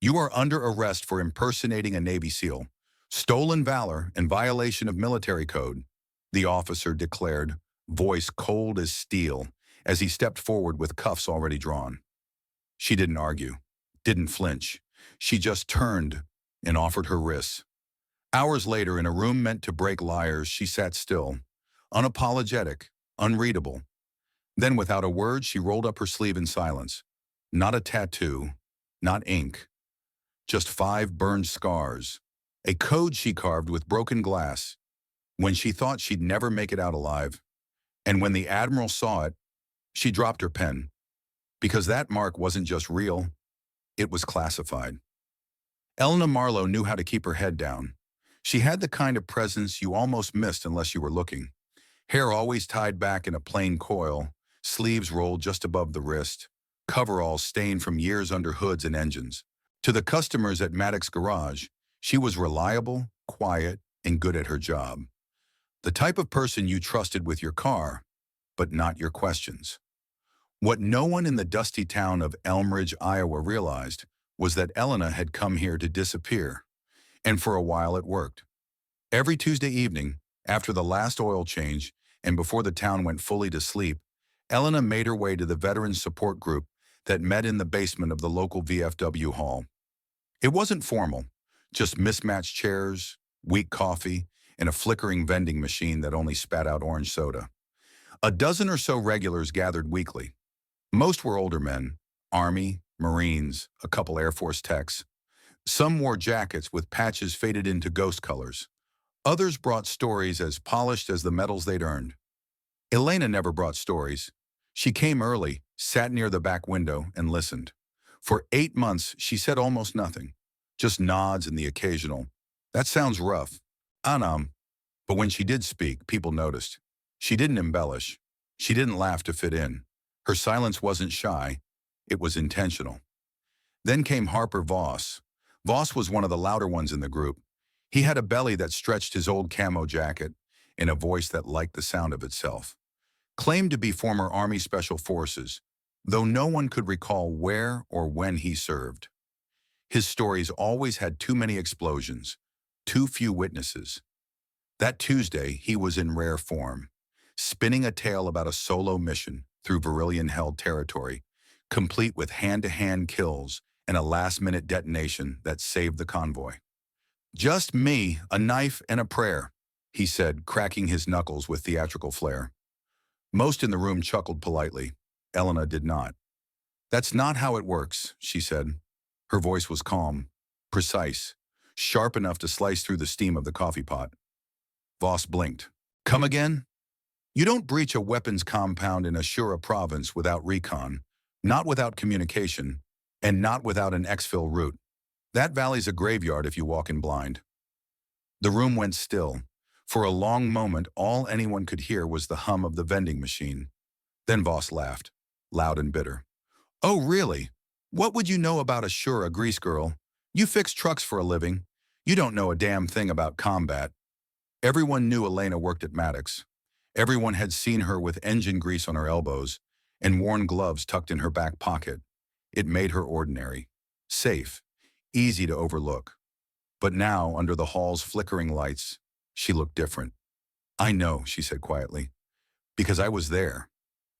You are under arrest for impersonating a Navy SEAL, stolen valor, and violation of military code, the officer declared, voice cold as steel, as he stepped forward with cuffs already drawn. She didn't argue, didn't flinch. She just turned and offered her wrists. Hours later, in a room meant to break liars, she sat still, unapologetic, unreadable. Then, without a word, she rolled up her sleeve in silence. Not a tattoo, not ink, just 5 burned scars. A code she carved with broken glass when she thought she'd never make it out alive. And when the Admiral saw it, she dropped her pen. Because that mark wasn't just real, it was classified. Elena Marlowe knew how to keep her head down. She had the kind of presence you almost missed unless you were looking. Hair always tied back in a plain coil, sleeves rolled just above the wrist, coveralls stained from years under hoods and engines. To the customers at Maddox Garage, she was reliable, quiet, and good at her job. The type of person you trusted with your car, but not your questions. What no one in the dusty town of Elmridge, Iowa realized was that Elena had come here to disappear, and for a while it worked. Every Tuesday evening, after the last oil change and before the town went fully to sleep, Elena made her way to the Veterans Support Group that met in the basement of the local VFW hall. It wasn't formal, just mismatched chairs, weak coffee, and a flickering vending machine that only spat out orange soda. A dozen or so regulars gathered weekly. Most were older men, Army, Marines, a couple Air Force techs. Some wore jackets with patches faded into ghost colors. Others brought stories as polished as the medals they'd earned. Elena never brought stories. She came early, sat near the back window, and listened. For 8 months, she said almost nothing, just nods and the occasional, "That sounds rough." Anam. But when she did speak, people noticed. She didn't embellish. She didn't laugh to fit in. Her silence wasn't shy. It was intentional. Then came Harper Voss. Voss was one of the louder ones in the group. He had a belly that stretched his old camo jacket and a voice that liked the sound of itself. Claimed to be former Army Special Forces, though no one could recall where or when he served. His stories always had too many explosions, too few witnesses. That Tuesday, he was in rare form, spinning a tale about a solo mission through Varillion-held territory, complete with hand-to-hand kills and a last-minute detonation that saved the convoy. "Just me, a knife, and a prayer," he said, cracking his knuckles with theatrical flair. Most in the room chuckled politely. Elena did not. "That's not how it works," she said. Her voice was calm, precise, sharp enough to slice through the steam of the coffee pot. Voss blinked. "Come again?" "You don't breach a weapons compound in Ashura province without recon, not without communication, and not without an exfil route. That valley's a graveyard if you walk in blind." The room went still. For a long moment, all anyone could hear was the hum of the vending machine. Then Voss laughed, loud and bitter. "Oh, really? What would you know about Ashura, grease girl? You fix trucks for a living. You don't know a damn thing about combat." Everyone knew Elena worked at Maddox. Everyone had seen her with engine grease on her elbows and worn gloves tucked in her back pocket. It made her ordinary, safe, easy to overlook. But now, under the hall's flickering lights, she looked different. "I know," she said quietly, "because I was there."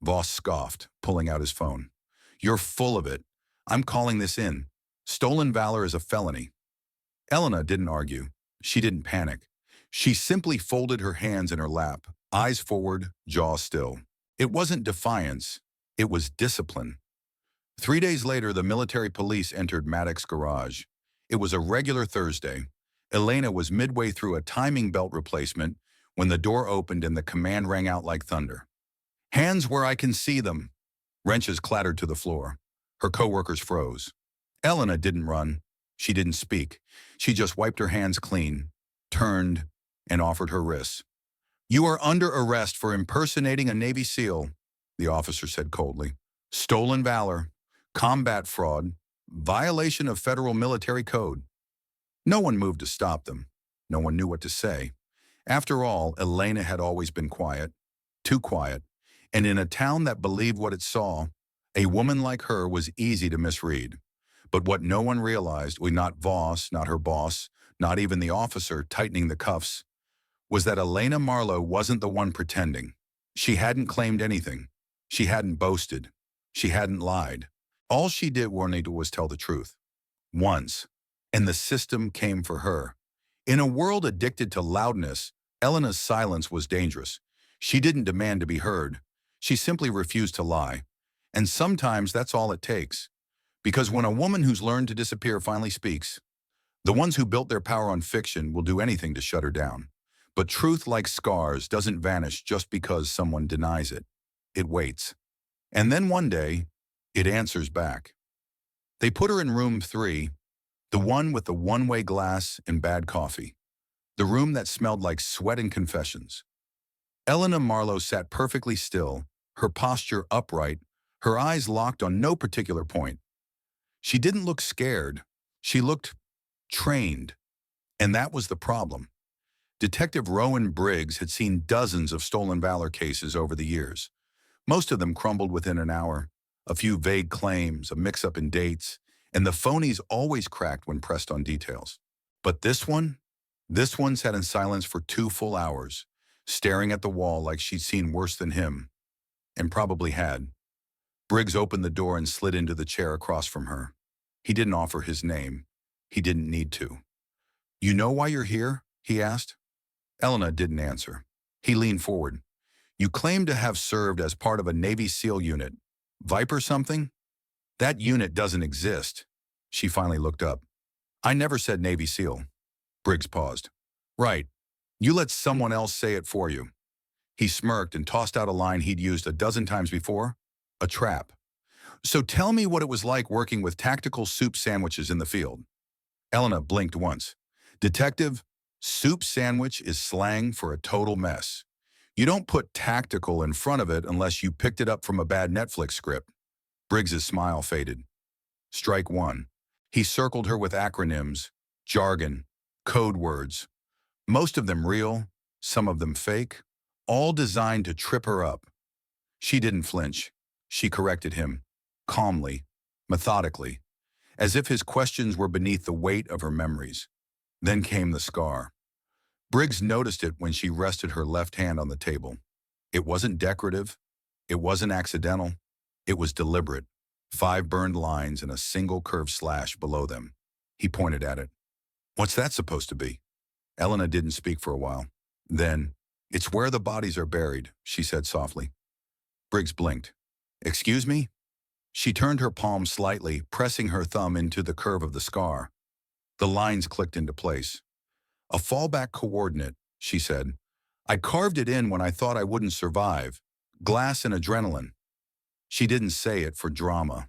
Voss scoffed, pulling out his phone. "You're full of it. I'm calling this in. Stolen valor is a felony." Elena didn't argue. She didn't panic. She simply folded her hands in her lap, eyes forward, jaw still. It wasn't defiance. It was discipline. 3 days later, the military police entered Maddox Garage. It was a regular Thursday. Elena was midway through a timing belt replacement when the door opened and the command rang out like thunder. "Hands where I can see them." Wrenches clattered to the floor. Her coworkers froze. Elena didn't run. She didn't speak. She just wiped her hands clean, turned, and offered her wrists. "You are under arrest for impersonating a Navy SEAL," the officer said coldly. "Stolen valor, combat fraud, violation of federal military code." No one moved to stop them. No one knew what to say. After all, Elena had always been quiet, too quiet, and in a town that believed what it saw, a woman like her was easy to misread. But what no one realized, not Voss, not her boss, not even the officer tightening the cuffs, was that Elena Marlowe wasn't the one pretending. She hadn't claimed anything. She hadn't boasted. She hadn't lied. All she did wanted was tell the truth. Once. And the system came for her. In a world addicted to loudness, Elena's silence was dangerous. She didn't demand to be heard. She simply refused to lie. And sometimes that's all it takes. Because when a woman who's learned to disappear finally speaks, the ones who built their power on fiction will do anything to shut her down. But truth, like scars, doesn't vanish just because someone denies it. It waits. And then one day, it answers back. They put her in room 3, the one with the one-way glass and bad coffee. The room that smelled like sweat and confessions. Elena Marlowe sat perfectly still, her posture upright, her eyes locked on no particular point. She didn't look scared. She looked trained. And that was the problem. Detective Rowan Briggs had seen dozens of stolen valor cases over the years. Most of them crumbled within an hour. A few vague claims, a mix-up in dates, and the phonies always cracked when pressed on details. But this one sat in silence for 2 full hours, staring at the wall like she'd seen worse than him, and probably had. Briggs opened the door and slid into the chair across from her. He didn't offer his name. He didn't need to. "You know why you're here?" he asked. Elena didn't answer. He leaned forward. "You claim to have served as part of a Navy SEAL unit. Viper something? That unit doesn't exist." She finally looked up. "I never said Navy SEAL." Briggs paused. "Right. You let someone else say it for you." He smirked and tossed out a line he'd used a dozen times before. "A trap. So tell me what it was like working with tactical soup sandwiches in the field." Elena blinked once. "Detective, soup sandwich is slang for a total mess. You don't put tactical in front of it unless you picked it up from a bad Netflix script." Briggs's smile faded. Strike one. He circled her with acronyms, jargon, code words. Most of them real, some of them fake, all designed to trip her up. She didn't flinch. She corrected him, calmly, methodically, as if his questions were beneath the weight of her memories. Then came the scar. Briggs noticed it when she rested her left hand on the table. It wasn't decorative. It wasn't accidental. It was deliberate. 5 burned lines and a single curved slash below them. He pointed at it. "What's that supposed to be?" Elena didn't speak for a while. Then, "It's where the bodies are buried," she said softly. Briggs blinked. "Excuse me?" She turned her palm slightly, pressing her thumb into the curve of the scar. The lines clicked into place. "A fallback coordinate," she said. "I carved it in when I thought I wouldn't survive. Glass and adrenaline." She didn't say it for drama.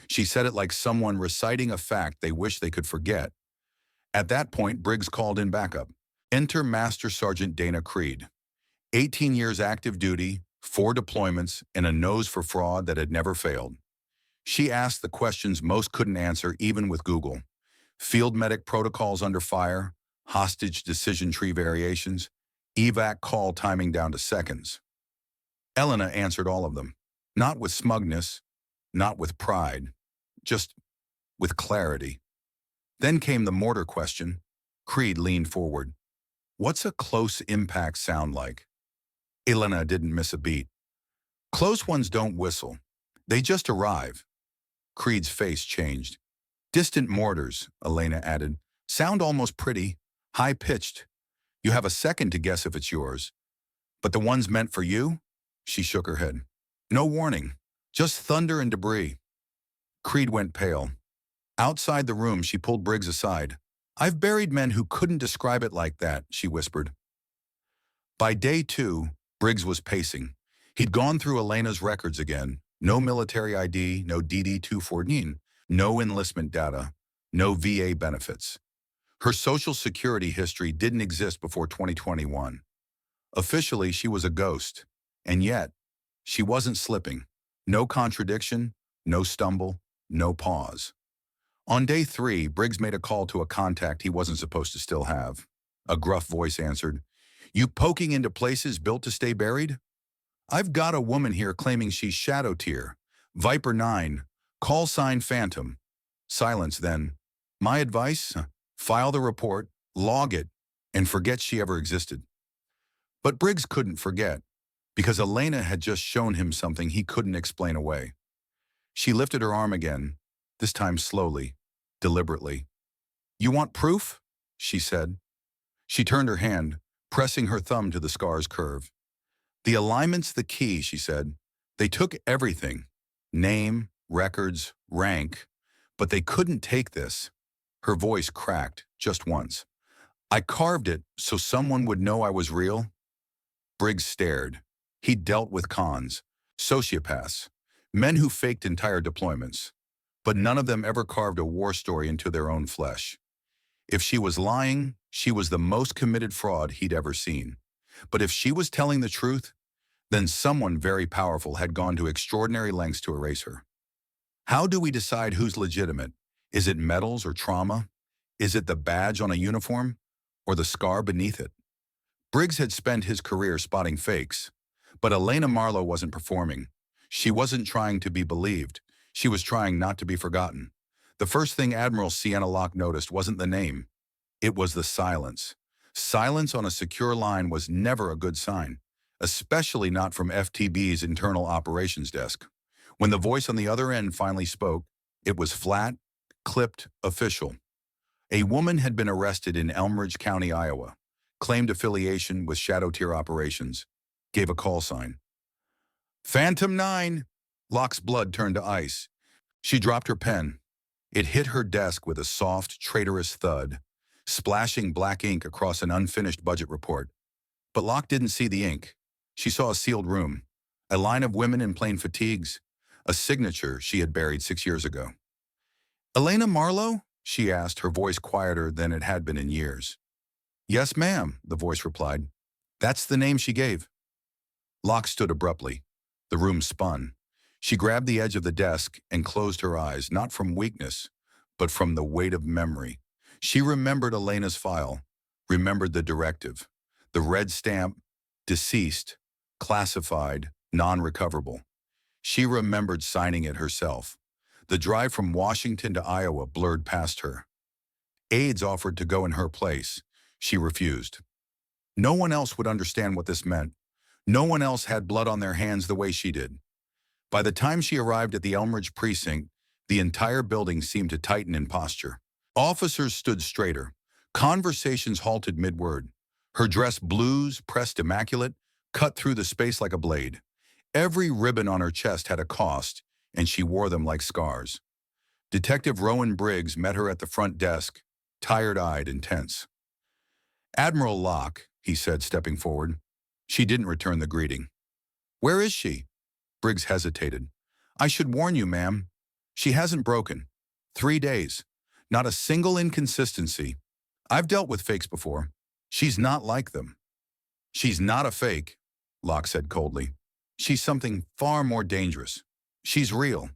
She said it like someone reciting a fact they wish they could forget. At that point, Briggs called in backup. Enter Master Sergeant Dana Creed. 18 years active duty, 4 deployments, and a nose for fraud that had never failed. She asked the questions most couldn't answer even with Google. Field medic protocols under fire, hostage decision tree variations, evac call timing down to seconds. Elena answered all of them. Not with smugness, not with pride, just with clarity. Then came the mortar question. Creed leaned forward. "What's a close impact sound like?" Elena didn't miss a beat. "Close ones don't whistle. They just arrive." Creed's face changed. "Distant mortars," Elena added, "sound almost pretty, high-pitched. You have a second to guess if it's yours. But the ones meant for you?" She shook her head. "No warning, just thunder and debris." Creed went pale. Outside the room, she pulled Briggs aside. "I've buried men who couldn't describe it like that," she whispered. By day 2, Briggs was pacing. He'd gone through Elena's records again. No military ID, no DD-214, no enlistment data, no VA benefits. Her Social Security history didn't exist before 2021. Officially, she was a ghost. And yet, she wasn't slipping. No contradiction, no stumble, no pause. On day 3, Briggs made a call to a contact he wasn't supposed to still have. A gruff voice answered, "You poking into places built to stay buried? I've got a woman here claiming she's Shadow Tier, Viper 9, call sign Phantom." Silence then. My advice? File the report, log it, and forget she ever existed. But Briggs couldn't forget, because Elena had just shown him something he couldn't explain away. She lifted her arm again, this time slowly, deliberately. You want proof? She said. She turned her hand, pressing her thumb to the scar's curve. The alignment's the key, she said. They took everything. Name, records, rank. But they couldn't take this. Her voice cracked, just once. I carved it so someone would know I was real. Briggs stared. He'd dealt with cons, sociopaths, men who faked entire deployments. But none of them ever carved a war story into their own flesh. If she was lying, she was the most committed fraud he'd ever seen. But if she was telling the truth, then someone very powerful had gone to extraordinary lengths to erase her. How do we decide who's legitimate? Is it medals or trauma? Is it the badge on a uniform? Or the scar beneath it? Briggs had spent his career spotting fakes, but Elena Marlowe wasn't performing. She wasn't trying to be believed. She was trying not to be forgotten. The first thing Admiral Sienna Locke noticed wasn't the name. It was the silence. Silence on a secure line was never a good sign, especially not from FTB's internal operations desk. When the voice on the other end finally spoke, it was flat, clipped, official. A woman had been arrested in Elmridge County, Iowa, claimed affiliation with Shadow Tier operations, gave a call sign. Phantom 9! Locke's blood turned to ice. She dropped her pen. It hit her desk with a soft, traitorous thud, splashing black ink across an unfinished budget report. But Locke didn't see the ink. She saw a sealed room, a line of women in plain fatigues, a signature she had buried 6 years ago. Elena Marlowe? She asked, her voice quieter than it had been in years. Yes, ma'am, the voice replied. That's the name she gave. Locke stood abruptly. The room spun. She grabbed the edge of the desk and closed her eyes, not from weakness, but from the weight of memory. She remembered Elena's file, remembered the directive, the red stamp, deceased, classified, non-recoverable. She remembered signing it herself. The drive from Washington to Iowa blurred past her. Aides offered to go in her place. She refused. No one else would understand what this meant. No one else had blood on their hands the way she did. By the time she arrived at the Elmridge precinct, the entire building seemed to tighten in posture. Officers stood straighter. Conversations halted mid-word. Her dress blues, pressed immaculate, cut through the space like a blade. Every ribbon on her chest had a cost, and she wore them like scars. Detective Rowan Briggs met her at the front desk, tired-eyed and tense. Admiral Locke, he said, stepping forward. She didn't return the greeting. Where is she? Briggs hesitated. I should warn you, ma'am. She hasn't broken. 3 days. Not a single inconsistency. I've dealt with fakes before. She's not like them. She's not a fake, Locke said coldly. She's something far more dangerous. She's real.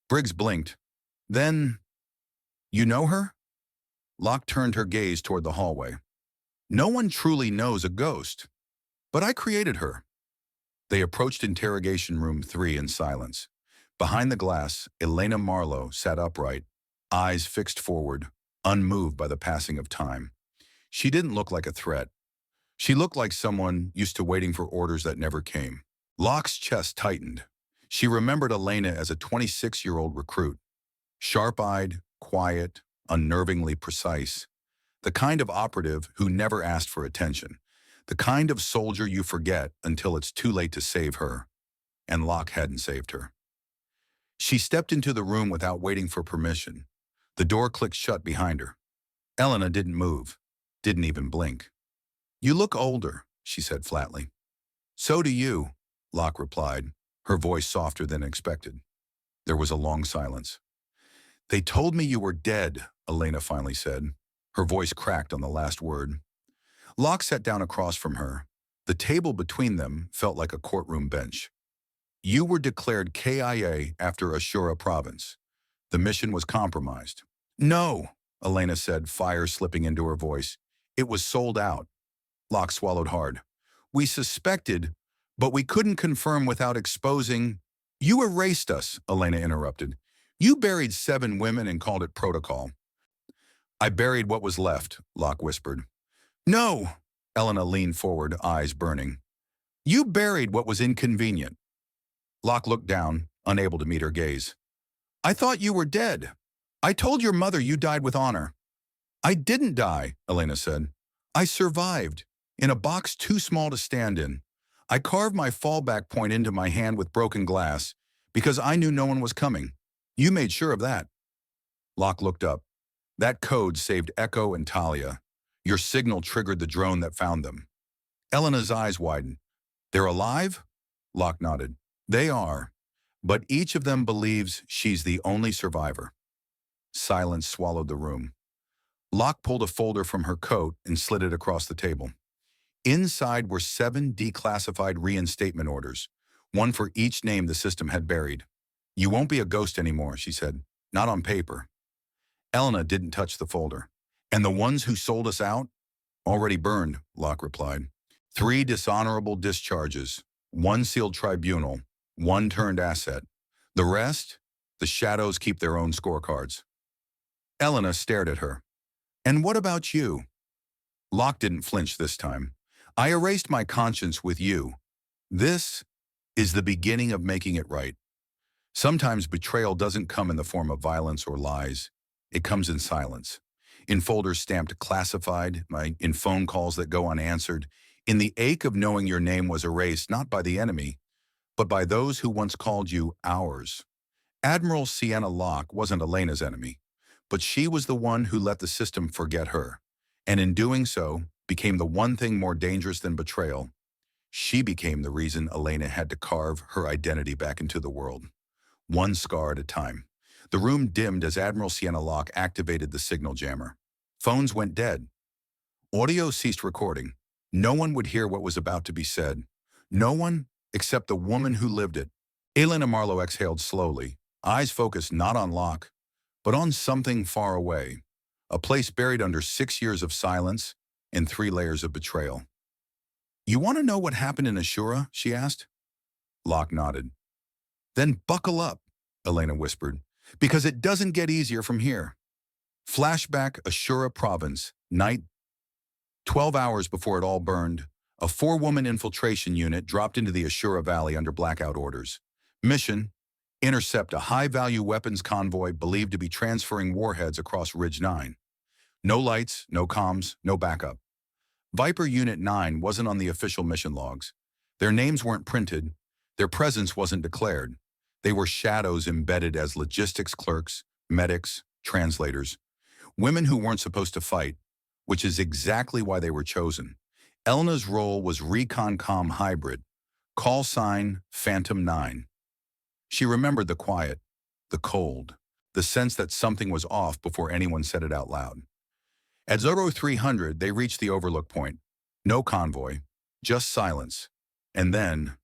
Briggs blinked. Then, you know her? Locke turned her gaze toward the hallway. No one truly knows a ghost, but I created her. They approached interrogation room 3 in silence. Behind the glass, Elena Marlowe sat upright, eyes fixed forward, unmoved by the passing of time. She didn't look like a threat. She looked like someone used to waiting for orders that never came. Locke's chest tightened. She remembered Elena as a 26-year-old recruit. Sharp-eyed, quiet, unnervingly precise. The kind of operative who never asked for attention. The kind of soldier you forget until it's too late to save her. And Locke hadn't saved her. She stepped into the room without waiting for permission. The door clicked shut behind her. Elena didn't move, didn't even blink. You look older, she said flatly. So do you, Locke replied, her voice softer than expected. There was a long silence. They told me you were dead, Elena finally said. Her voice cracked on the last word. Locke sat down across from her. The table between them felt like a courtroom bench. You were declared KIA after Ashura province. The mission was compromised. No, Elena said, fire slipping into her voice. It was sold out. Locke swallowed hard. We suspected, but we couldn't confirm without exposing. You erased us, Elena interrupted. You buried 7 women and called it protocol. I buried what was left, Locke whispered. No! Elena leaned forward, eyes burning. You buried what was inconvenient. Locke looked down, unable to meet her gaze. I thought you were dead. I told your mother you died with honor. I didn't die, Elena said. I survived, in a box too small to stand in. I carved my fallback point into my hand with broken glass because I knew no one was coming. You made sure of that. Locke looked up. That code saved Echo and Talia. Your signal triggered the drone that found them. Elena's eyes widened. They're alive? Locke nodded. They are, but each of them believes she's the only survivor. Silence swallowed the room. Locke pulled a folder from her coat and slid it across the table. Inside were 7 declassified reinstatement orders, one for each name the system had buried. You won't be a ghost anymore, she said. Not on paper. Elena didn't touch the folder. And the ones who sold us out? Already burned, Locke replied. 3 dishonorable discharges, 1 sealed tribunal, 1 turned asset. The rest? The shadows keep their own scorecards. Elena stared at her. And what about you? Locke didn't flinch this time. I erased my conscience with you. This is the beginning of making it right. Sometimes betrayal doesn't come in the form of violence or lies. It comes in silence. In folders stamped classified, in phone calls that go unanswered, in the ache of knowing your name was erased not by the enemy, but by those who once called you ours. Admiral Sienna Locke wasn't Elena's enemy, but she was the one who let the system forget her, and in doing so, became the one thing more dangerous than betrayal. She became the reason Elena had to carve her identity back into the world, one scar at a time. The room dimmed as Admiral Sienna Locke activated the signal jammer. Phones went dead. Audio ceased recording. No one would hear what was about to be said. No one except the woman who lived it. Elena Marlowe exhaled slowly, eyes focused not on Locke, but on something far away, a place buried under 6 years of silence and 3 layers of betrayal. You want to know what happened in Ashura? She asked. Locke nodded. Then buckle up, Elena whispered, because it doesn't get easier from here. Flashback Ashura province, night 12 hours before it all burned, a 4-woman infiltration unit dropped into the Ashura Valley under blackout orders. Mission: intercept a high-value weapons convoy believed to be transferring warheads across Ridge 9. No lights, no comms, no backup. Viper Unit 9 wasn't on the official mission logs. Their names weren't printed. Their presence wasn't declared. They were shadows embedded as logistics clerks, medics, translators. Women who weren't supposed to fight, which is exactly why they were chosen. Elena's role was Recon Comm Hybrid, call sign Phantom 9. She remembered the quiet, the cold, the sense that something was off before anyone said it out loud. At 0300, they reached the overlook point. No convoy, just silence. And then,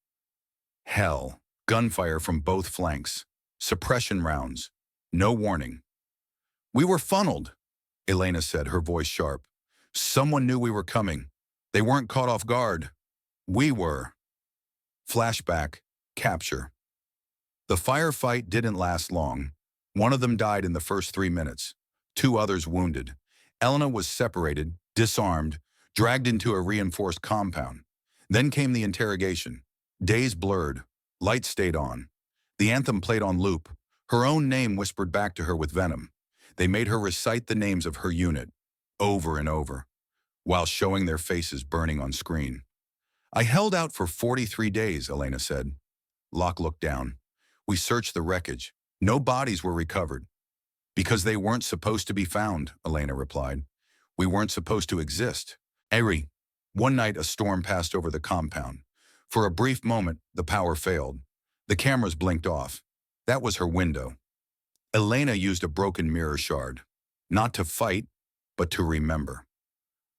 hell, gunfire from both flanks, suppression rounds, no warning. We were funneled, Elena said, her voice sharp. Someone knew we were coming. They weren't caught off guard. We were. Flashback, capture. The firefight didn't last long. One of them died in the first 3 minutes. 2 others wounded. Elena was separated, disarmed, dragged into a reinforced compound. Then came the interrogation. Days blurred. Lights stayed on. The anthem played on loop. Her own name whispered back to her with venom. They made her recite the names of her unit, over and over, while showing their faces burning on screen. I held out for 43 days, Elena said. Locke looked down. We searched the wreckage. No bodies were recovered. Because they weren't supposed to be found, Elena replied. We weren't supposed to exist. Eri, one night a storm passed over the compound. For a brief moment, the power failed. The cameras blinked off. That was her window. Elena used a broken mirror shard. Not to fight, but to remember.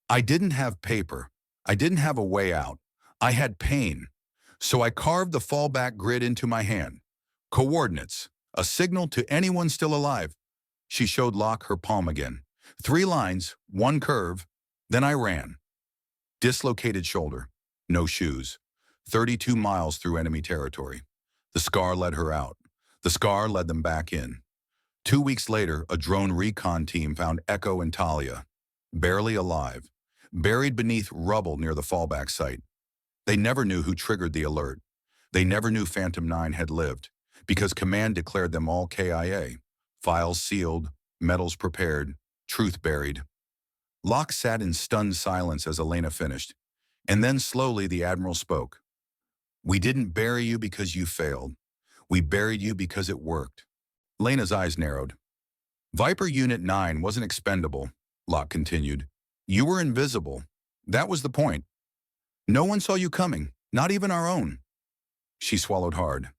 I didn't have paper. I didn't have a way out. I had pain. So I carved the fallback grid into my hand. Coordinates, a signal to anyone still alive. She showed Locke her palm again. 3 lines, 1 curve, then I ran. Dislocated shoulder, no shoes. 32 miles through enemy territory. The scar led her out. The scar led them back in. 2 weeks later, a drone recon team found Echo and Talia, barely alive, buried beneath rubble near the fallback site. They never knew who triggered the alert. They never knew Phantom 9 had lived, because Command declared them all KIA. Files sealed, medals prepared, truth buried. Locke sat in stunned silence as Elena finished, and then slowly the Admiral spoke. "We didn't bury you because you failed. We buried you because it worked." Elena's eyes narrowed. "Viper Unit 9 wasn't expendable," Locke continued. "You were invisible. That was the point. No one saw you coming, not even our own." She swallowed hard.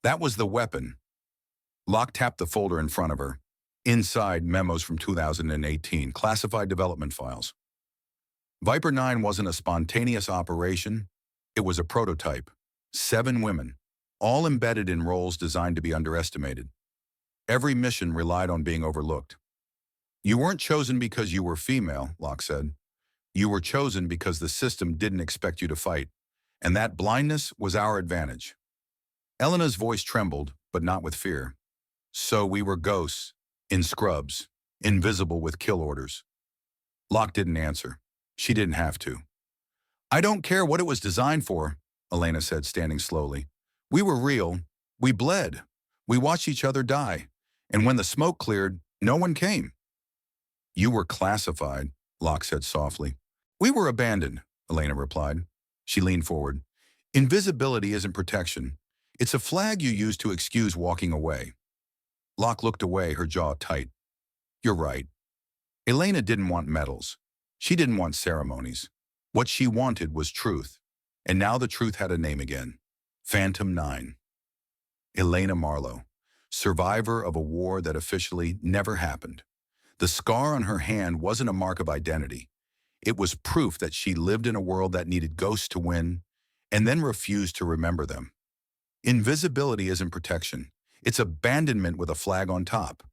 "That was the weapon." Locke tapped the folder in front of her. Inside, memos from 2018, classified development files. Viper 9 wasn't a spontaneous operation. It was a prototype. 7 women, all embedded in roles designed to be underestimated. Every mission relied on being overlooked. "You weren't chosen because you were female," Locke said. "You were chosen because the system didn't expect you to fight, and that blindness was our advantage." Elena's voice trembled, but not with fear. "So we were ghosts, in scrubs, invisible with kill orders." Locke didn't answer. She didn't have to. "I don't care what it was designed for," Elena said, standing slowly. "We were real. We bled. We watched each other die. And when the smoke cleared, no one came." "You were classified," Locke said softly. "We were abandoned," Elena replied. She leaned forward. "Invisibility isn't protection. It's a flag you use to excuse walking away." Locke looked away, her jaw tight. "You're right." Elena didn't want medals. She didn't want ceremonies. What she wanted was truth. And now the truth had a name again. Phantom 9. Elena Marlowe, survivor of a war that officially never happened. The scar on her hand wasn't a mark of identity. It was proof that she lived in a world that needed ghosts to win, and then refused to remember them. Invisibility isn't protection. It's abandonment with a flag on top.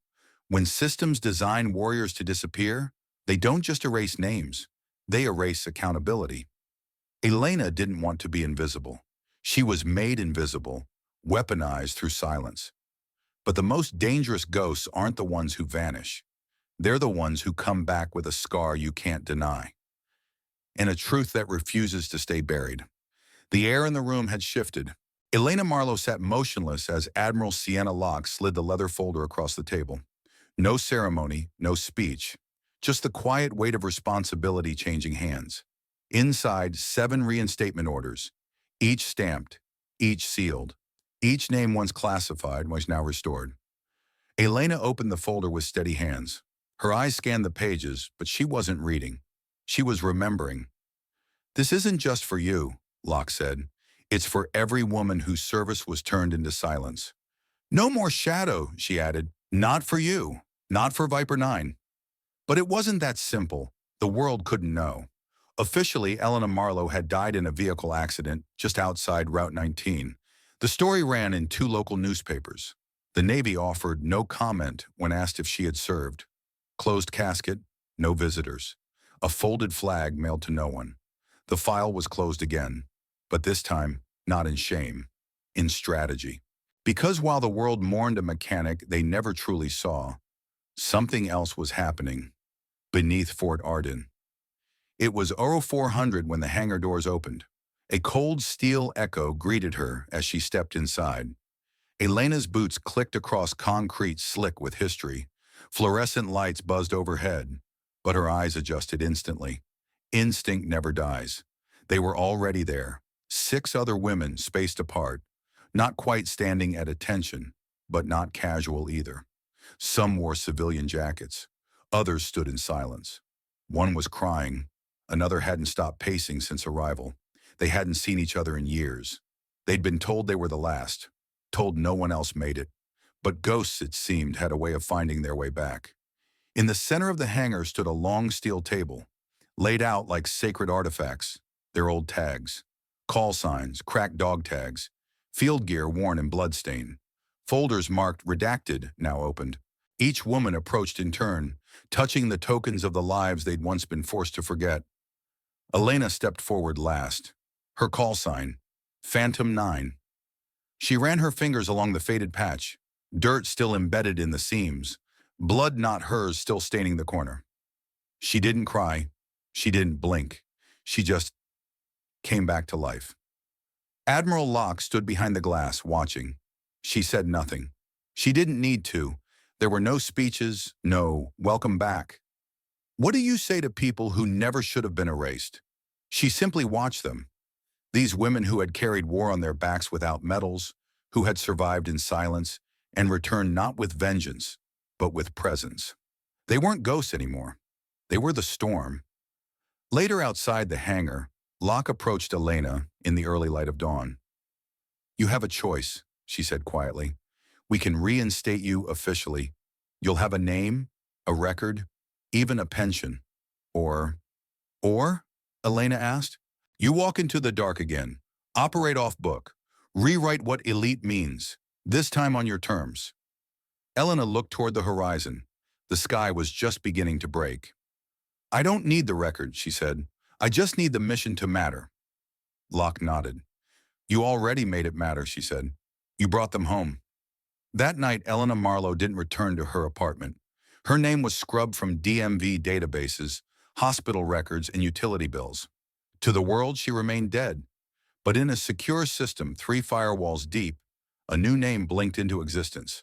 When systems design warriors to disappear, they don't just erase names. They erase accountability. Elena didn't want to be invisible. She was made invisible, weaponized through silence. But the most dangerous ghosts aren't the ones who vanish. They're the ones who come back with a scar you can't deny, and a truth that refuses to stay buried. The air in the room had shifted. Elena Marlowe sat motionless as Admiral Sienna Locke slid the leather folder across the table. No ceremony, no speech, just the quiet weight of responsibility changing hands. Inside, 7 reinstatement orders, each stamped, each sealed. Each name once classified was now restored. Elena opened the folder with steady hands. Her eyes scanned the pages, but she wasn't reading. She was remembering. "This isn't just for you," Locke said. "It's for every woman whose service was turned into silence." "No more shadow," she added. "Not for you. Not for Viper 9. But it wasn't that simple. The world couldn't know. Officially, Elena Marlowe had died in a vehicle accident just outside Route 19. The story ran in 2 local newspapers. The Navy offered no comment when asked if she had served. Closed casket, no visitors. A folded flag mailed to no one. The file was closed again, but this time not in shame, in strategy. Because while the world mourned a mechanic they never truly saw, something else was happening beneath Fort Arden. It was 0400 when the hangar doors opened. A cold steel echo greeted her as she stepped inside. Elena's boots clicked across concrete slick with history. Fluorescent lights buzzed overhead, but her eyes adjusted instantly. Instinct never dies. They were already there. 6 other women spaced apart, not quite standing at attention, but not casual either. Some wore civilian jackets. Others stood in silence. One was crying. Another hadn't stopped pacing since arrival. They hadn't seen each other in years. They'd been told they were the last, told no one else made it. But ghosts, it seemed, had a way of finding their way back. In the center of the hangar stood a long steel table, laid out like sacred artifacts, their old tags, call signs, cracked dog tags, field gear worn and bloodstained. Folders marked redacted now opened. Each woman approached in turn, touching the tokens of the lives they'd once been forced to forget. Elena stepped forward last. Her call sign, Phantom 9. She ran her fingers along the faded patch. dirt still embedded in the seams, blood not hers still staining the corner. She didn't cry. She didn't blink. She just came back to life. Admiral Locke stood behind the glass, watching. She said nothing. She didn't need to. There were no speeches, no welcome back. What do you say to people who never should have been erased? She simply watched them. These women who had carried war on their backs without medals, who had survived in silence and returned not with vengeance, but with presence. They weren't ghosts anymore. They were the storm. Later outside the hangar, Locke approached Elena in the early light of dawn. "You have a choice," she said quietly. "We can reinstate you officially. You'll have a name, a record, even a pension. Or, Elena asked. "You walk into the dark again, operate off book, rewrite what elite means, this time on your terms." Elena looked toward the horizon. The sky was just beginning to break. "I don't need the record," she said. "I just need the mission to matter." Locke nodded. "You already made it matter," she said. "You brought them home." That night, Elena Marlowe didn't return to her apartment. Her name was scrubbed from DMV databases, hospital records, and utility bills. To the world, she remained dead. But in a secure system 3 firewalls deep, a new name blinked into existence.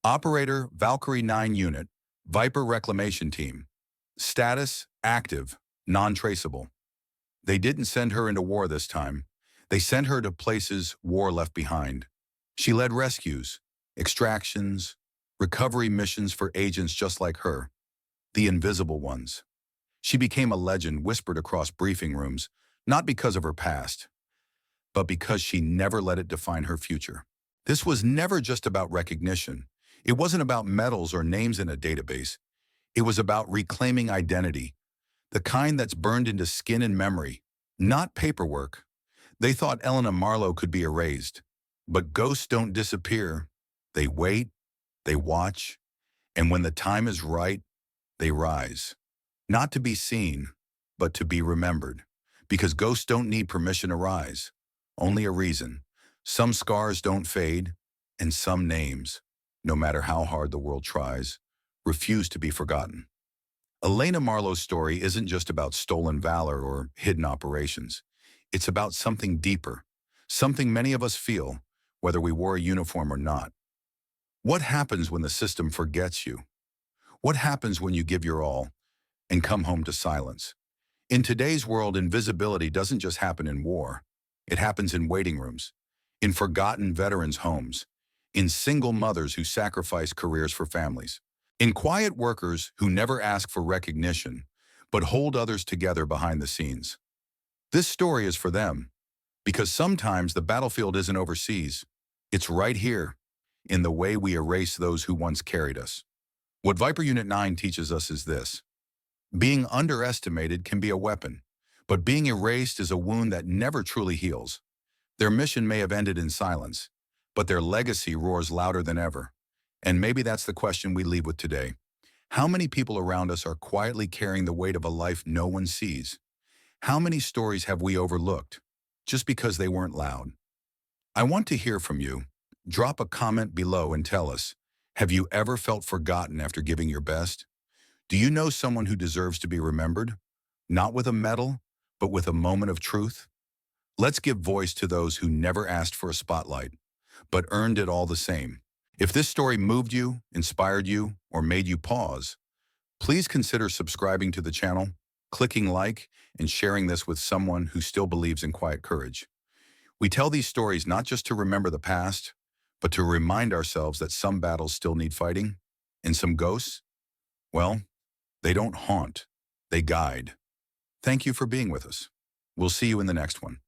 Operator Valkyrie 9 Unit, Viper Reclamation Team. Status active, non-traceable. They didn't send her into war this time. They sent her to places war left behind. She led rescues, extractions, recovery missions for agents just like her, the invisible ones. She became a legend whispered across briefing rooms, not because of her past, but because she never let it define her future. This was never just about recognition. It wasn't about medals or names in a database. It was about reclaiming identity, the kind that's burned into skin and memory, not paperwork. They thought Elena Marlowe could be erased. But ghosts don't disappear. They wait, they watch, and when the time is right, they rise. Not to be seen, but to be remembered. Because ghosts don't need permission to rise, only a reason. Some scars don't fade, and some names, no matter how hard the world tries, refuse to be forgotten. Elena Marlowe's story isn't just about stolen valor or hidden operations. It's about something deeper, something many of us feel, whether we wore a uniform or not. What happens when the system forgets you? What happens when you give your all and come home to silence? In today's world, invisibility doesn't just happen in war. It happens in waiting rooms, in forgotten veterans' homes, in single mothers who sacrifice careers for families, in quiet workers who never ask for recognition, but hold others together behind the scenes. This story is for them, because sometimes the battlefield isn't overseas. It's right here, in the way we erase those who once carried us. What Viper Unit 9 teaches us is this. Being underestimated can be a weapon, but being erased is a wound that never truly heals. Their mission may have ended in silence, but their legacy roars louder than ever. And maybe that's the question we leave with today. How many people around us are quietly carrying the weight of a life no one sees? How many stories have we overlooked just because they weren't loud? I want to hear from you. Drop a comment below and tell us, have you ever felt forgotten after giving your best? Do you know someone who deserves to be remembered? Not with a medal, but with a moment of truth? Let's give voice to those who never asked for a spotlight, but earned it all the same. If this story moved you, inspired you, or made you pause, please consider subscribing to the channel, clicking like, and sharing this with someone who still believes in quiet courage. We tell these stories not just to remember the past, but to remind ourselves that some battles still need fighting, and some ghosts, well, they don't haunt, they guide. Thank you for being with us. We'll see you in the next one.